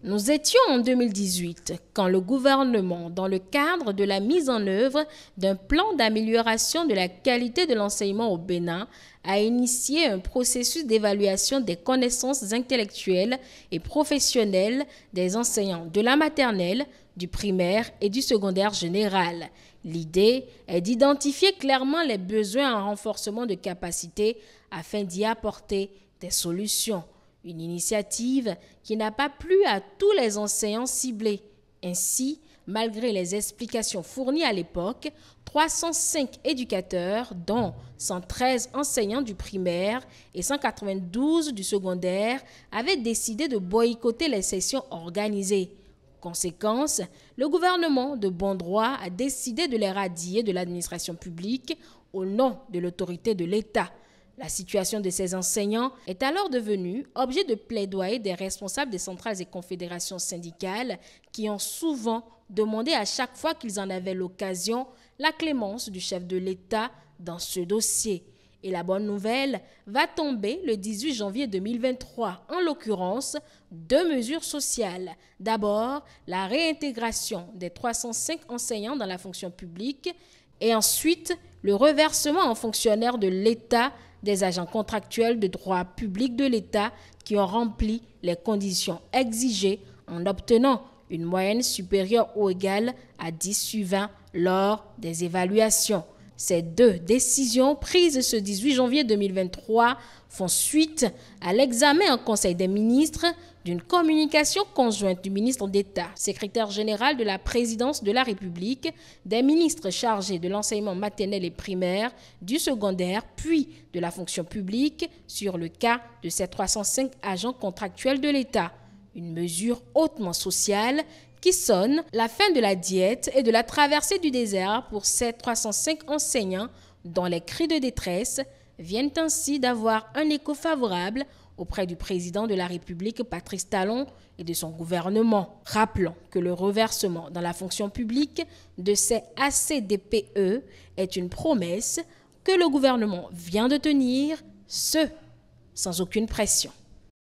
Nous étions en 2018 quand le gouvernement, dans le cadre de la mise en œuvre d'un plan d'amélioration de la qualité de l'enseignement au Bénin, a initié un processus d'évaluation des connaissances intellectuelles et professionnelles des enseignants de la maternelle, du primaire et du secondaire général. L'idée est d'identifier clairement les besoins en renforcement de capacités afin d'y apporter des solutions. Une initiative qui n'a pas plu à tous les enseignants ciblés. Ainsi, malgré les explications fournies à l'époque, 305 éducateurs, dont 113 enseignants du primaire et 192 du secondaire, avaient décidé de boycotter les sessions organisées. Conséquence, le gouvernement de bon droit a décidé de les radier de l'administration publique au nom de l'autorité de l'État. La situation de ces enseignants est alors devenue objet de plaidoyer des responsables des centrales et confédérations syndicales qui ont souvent demandé à chaque fois qu'ils en avaient l'occasion la clémence du chef de l'État dans ce dossier. Et la bonne nouvelle va tomber le 18 janvier 2023, en l'occurrence, deux mesures sociales. D'abord, la réintégration des 305 enseignants dans la fonction publique et ensuite le reversement en fonctionnaires de l'État des agents contractuels de droit public de l'État qui ont rempli les conditions exigées en obtenant une moyenne supérieure ou égale à 10/20 lors des évaluations. Ces deux décisions prises ce 18 janvier 2023 font suite à l'examen en Conseil des ministres d'une communication conjointe du ministre d'État, secrétaire général de la présidence de la République, des ministres chargés de l'enseignement maternel et primaire, du secondaire, puis de la fonction publique sur le cas de ces 305 agents contractuels de l'État. Une mesure hautement sociale qui sonne la fin de la diète et de la traversée du désert pour ces 305 enseignants dont les cris de détresse viennent ainsi d'avoir un écho favorable auprès du président de la République, Patrice Talon, et de son gouvernement. Rappelons que le reversement dans la fonction publique de ces ACDPE est une promesse que le gouvernement vient de tenir, ce sans aucune pression.